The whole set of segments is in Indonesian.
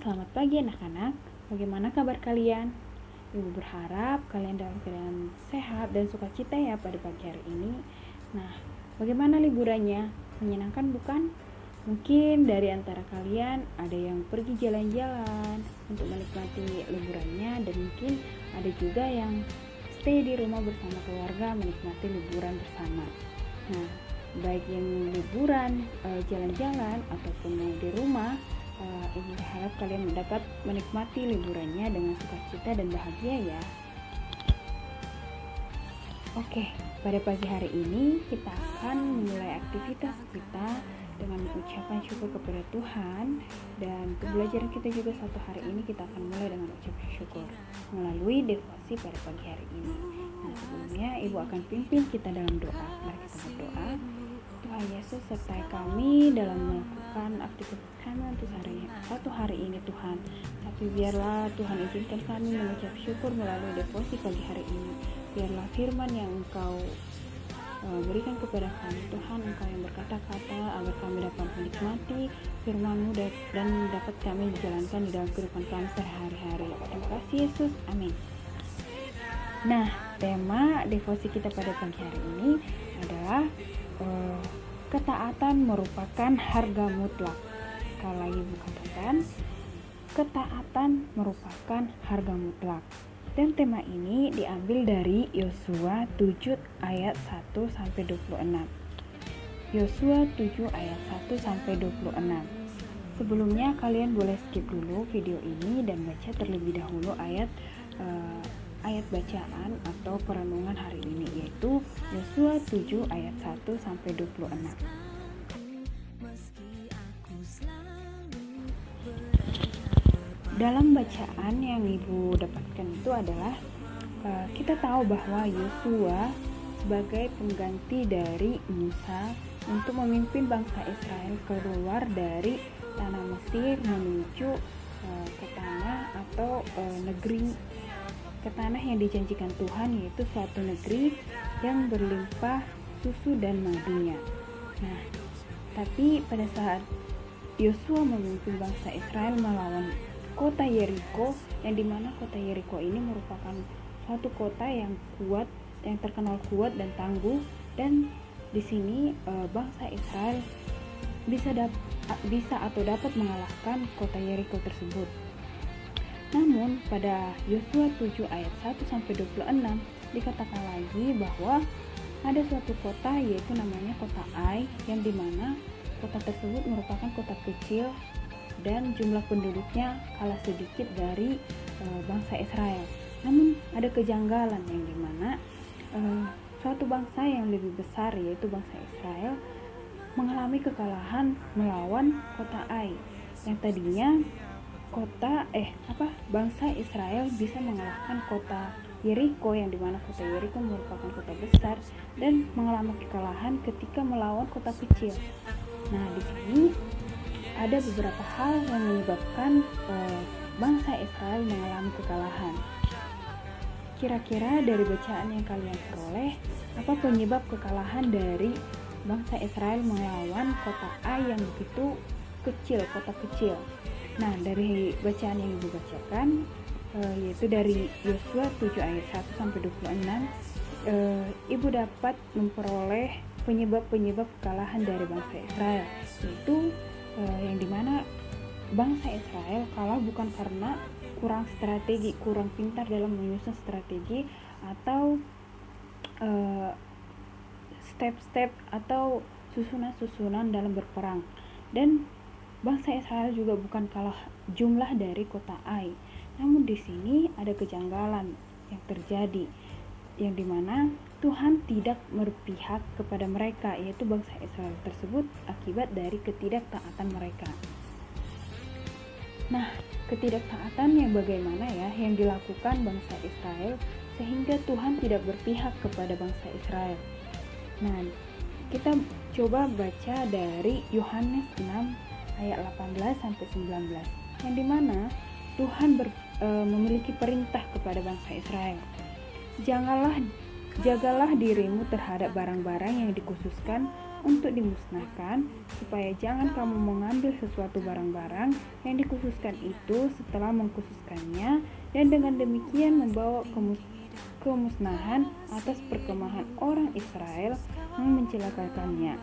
Selamat pagi anak-anak, bagaimana kabar kalian? Ibu berharap kalian dalam keadaan sehat dan sukacita ya pada pagi hari ini. Nah, bagaimana liburannya? Menyenangkan bukan? Mungkin dari antara kalian ada yang pergi jalan-jalan untuk menikmati liburannya, dan mungkin ada juga yang stay di rumah bersama keluarga menikmati liburan bersama. Nah, baik yang liburan, jalan-jalan ataupun mau di rumah, Ibu berharap kalian dapat menikmati liburannya dengan sukacita dan bahagia ya. Oke, pada pagi hari ini kita akan memulai aktivitas kita dengan mengucapkan syukur kepada Tuhan, dan pembelajaran kita juga satu hari ini kita akan mulai dengan ucapan syukur melalui devosi pada pagi hari ini. Nah, sebelumnya Ibu akan pimpin kita dalam doa. Mari kita berdoa. Tuhan Yesus, sertai kami dalam melakukan aktivitas kami untuk satu hari ini Tuhan. Tapi biarlah Tuhan izinkan kami mengucap syukur melalui devosi pagi hari ini. Biarlah firman yang Engkau berikan kepada kami Tuhan, Engkau yang berkata-kata agar kami dapat menikmati firman-Mu dan dapat kami dijalankan di dalam kehidupan kami sehari-hari. Terima kasih Yesus, amin. Nah, tema devosi kita pada pagi hari ini adalah ketaatan merupakan harga mutlak. Sekali lagi Ibu katakan, ketaatan merupakan harga mutlak. Dan tema ini diambil dari Yosua 7 ayat 1 sampai 26. Yosua 7 ayat 1 sampai 26. Sebelumnya kalian boleh skip dulu video ini dan baca terlebih dahulu ayat bacaan atau perenungan hari ini, yaitu Yosua 7 ayat 1 sampai 26. Dalam bacaan yang Ibu dapatkan itu adalah kita tahu bahwa Yosua sebagai pengganti dari Musa untuk memimpin bangsa Israel keluar dari tanah Mesir menuju ke tanah atau negeri, ke tanah yang dijanjikan Tuhan, yaitu suatu negeri yang berlimpah susu dan madunya. Nah, tapi pada saat Yosua memimpin bangsa Israel melawan kota Yeriko, yang dimana kota Yeriko ini merupakan suatu kota yang kuat, yang terkenal kuat dan tangguh, dan di sini bangsa Israel bisa atau dapat mengalahkan kota Yeriko tersebut. Namun pada Yosua 7 ayat 1 sampai 26 dikatakan lagi bahwa ada suatu kota, yaitu namanya kota Ai, yang dimana kota tersebut merupakan kota kecil dan jumlah penduduknya kalah sedikit dari bangsa Israel. Namun ada kejanggalan yang dimana suatu bangsa yang lebih besar, yaitu bangsa Israel, mengalami kekalahan melawan kota Ai, yang tadinya bangsa Israel bisa mengalahkan kota Yeriko, yang dimana kota Yeriko merupakan kota besar dan mengalami kekalahan ketika melawan kota kecil. Nah, di sini ada beberapa hal yang menyebabkan bangsa Israel mengalami kekalahan. Kira-kira dari bacaan yang kalian peroleh, apa penyebab kekalahan dari bangsa Israel melawan kota Ai yang begitu kecil, kota kecil? Nah, dari bacaan yang Ibu bacakan, yaitu dari Yosua 7 ayat 1 sampai 26, Ibu dapat memperoleh penyebab-penyebab kekalahan dari bangsa Israel, yaitu yang dimana bangsa Israel kalah bukan karena kurang strategi, kurang pintar dalam menyusun strategi atau step-step atau susunan-susunan dalam berperang, dan bangsa Israel juga bukan kalah jumlah dari kota Ai. Namun di sini ada kejanggalan yang terjadi, yang dimana Tuhan tidak berpihak kepada mereka, yaitu bangsa Israel tersebut, akibat dari ketidaktaatan mereka. Nah, ketidaktaatan yang bagaimana ya yang dilakukan bangsa Israel sehingga Tuhan tidak berpihak kepada bangsa Israel? Nah, kita coba baca dari Yohanes 6 ayat 18 sampai 19, yang dimana Tuhan memiliki perintah kepada bangsa Israel. Jagalah dirimu terhadap barang-barang yang dikhususkan untuk dimusnahkan, supaya jangan kamu mengambil sesuatu barang-barang yang dikhususkan itu setelah mengkhususkannya, dan dengan demikian membawa kemusnahan atas perkemahan orang Israel yang mencelakakannya.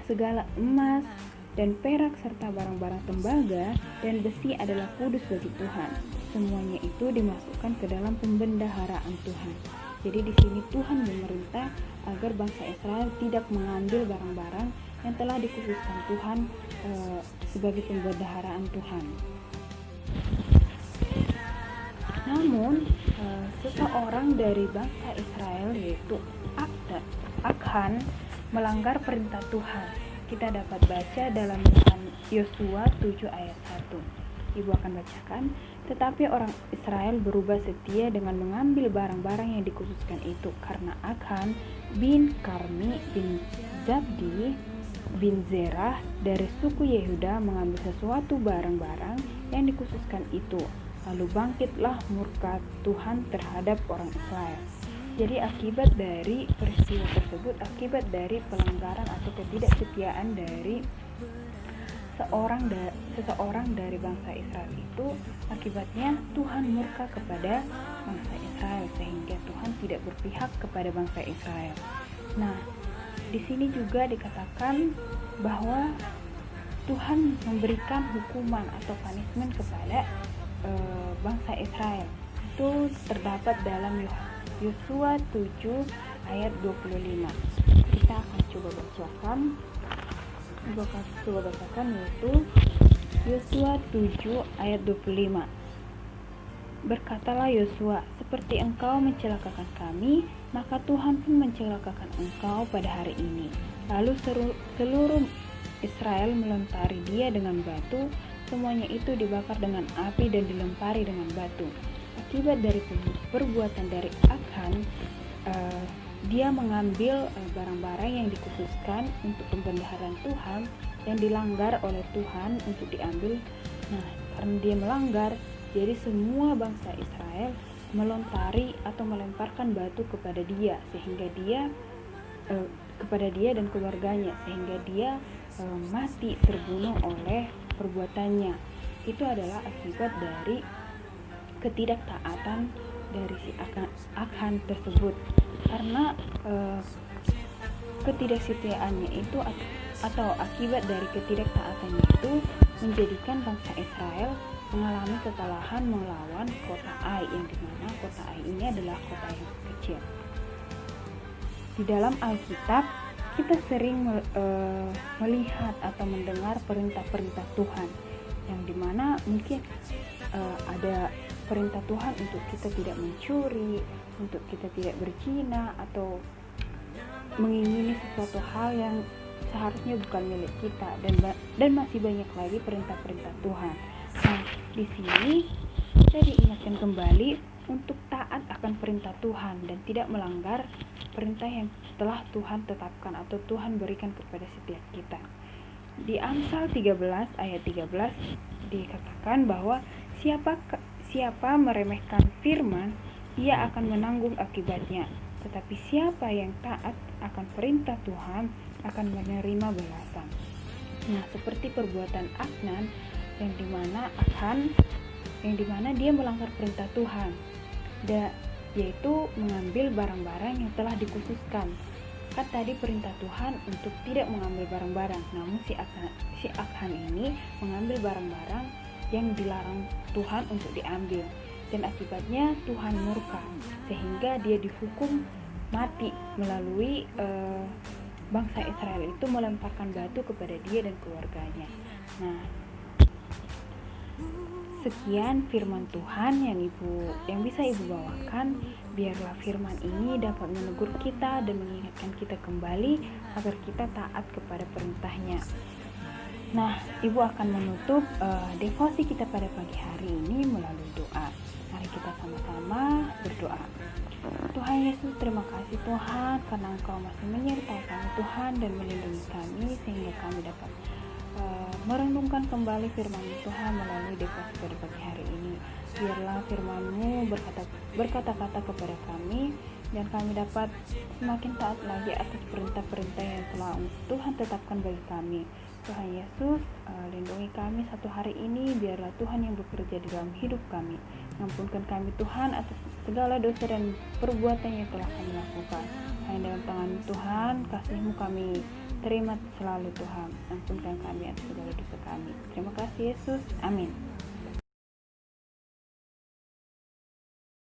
Segala emas dan perak serta barang-barang tembaga dan besi adalah kudus bagi Tuhan. Semuanya itu dimasukkan ke dalam pembendaharaan Tuhan. Jadi di sini Tuhan memerintah agar bangsa Israel tidak mengambil barang-barang yang telah dikhususkan Tuhan sebagai pembendaharaan Tuhan. Namun seseorang dari bangsa Israel, yaitu Akhan, melanggar perintah Tuhan. Kita dapat baca dalam Yosua 7 ayat 1. Ibu akan bacakan. Tetapi orang Israel berubah setia dengan mengambil barang-barang yang dikhususkan itu, karena Akhan bin Karmi bin Zabdi bin Zerah dari suku Yehuda mengambil sesuatu barang-barang yang dikhususkan itu. Lalu bangkitlah murka Tuhan terhadap orang Israel. Jadi akibat dari peristiwa tersebut, akibat dari pelanggaran atau ketidaksetiaan dari seseorang dari bangsa Israel itu, akibatnya Tuhan murka kepada bangsa Israel, sehingga Tuhan tidak berpihak kepada bangsa Israel. Nah, di sini juga dikatakan bahwa Tuhan memberikan hukuman atau punishment kepada bangsa Israel. Itu terdapat dalam Yosua 7 ayat 25. Kita akan coba bacakan. Yaitu Yosua 7 ayat 25. Berkatalah Yosua, seperti engkau mencelakakan kami, maka Tuhan pun mencelakakan engkau pada hari ini. Lalu seluruh Israel melontari dia dengan batu, semuanya itu dibakar dengan api dan dilempari dengan batu. Akibat dari perbuatan dari Akhan, dia mengambil barang-barang yang dikhususkan untuk pembendaharaan Tuhan yang dilanggar oleh Tuhan untuk diambil. Nah, karena dia melanggar, jadi semua bangsa Israel melontari atau melemparkan batu kepada dia, sehingga dia dan keluarganya, sehingga dia mati terbunuh oleh perbuatannya. Itu adalah akibat dari ketidaktaatan dari si Akhan tersebut. Karena ketidaksetiaannya itu atau akibat dari ketidaktaatannya itu menjadikan bangsa Israel mengalami kekalahan melawan kota Ai, yang dimana kota Ai ini adalah kota yang kecil. Di dalam Alkitab kita sering melihat atau mendengar perintah-perintah Tuhan, yang dimana mungkin ada perintah Tuhan untuk kita tidak mencuri, untuk kita tidak berzina, atau mengingini sesuatu hal yang seharusnya bukan milik kita, dan masih banyak lagi perintah-perintah Tuhan. Nah, di sini kita diingatkan kembali untuk taat akan perintah Tuhan dan tidak melanggar perintah yang telah Tuhan tetapkan atau Tuhan berikan kepada setiap kita. Di Amsal 13 ayat 13 dikatakan bahwa siapa meremehkan firman, ia akan menanggung akibatnya. Tetapi siapa yang taat akan perintah Tuhan akan menerima balasan. Nah, seperti perbuatan Akhan yang dimana dia melanggar perintah Tuhan, yaitu mengambil barang-barang yang telah dikhususkan. Kan tadi perintah Tuhan untuk tidak mengambil barang-barang, namun si Akhan ini mengambil barang-barang yang dilarang Tuhan untuk diambil, dan akibatnya Tuhan murka sehingga dia dihukum mati melalui bangsa Israel itu melemparkan batu kepada dia dan keluarganya. Nah, sekian firman Tuhan yang bisa ibu bawakan. Biarlah firman ini dapat menegur kita dan mengingatkan kita kembali agar kita taat kepada perintahnya. Nah, ibu akan menutup devosi kita pada pagi hari ini melalui doa. Mari kita sama-sama berdoa. Tuhan Yesus, terima kasih Tuhan karena Engkau masih menyertai kami Tuhan dan melindungi kami sehingga kami dapat merenungkan kembali firman Tuhan melalui devosi pada pagi hari ini. Biarlah firman-Mu berkata-kata kepada kami dan kami dapat semakin taat lagi atas perintah-perintah yang telah Tuhan tetapkan bagi kami. Tuhan Yesus, lindungi kami satu hari ini, biarlah Tuhan yang bekerja di dalam hidup kami. Ampunkan kami Tuhan atas segala dosa dan perbuatan yang telah kami lakukan. Hanya dalam tangan Tuhan, kasih-Mu kami terima selalu Tuhan. Ampunkan kami atas segala dosa kami. Terima kasih Yesus. Amin.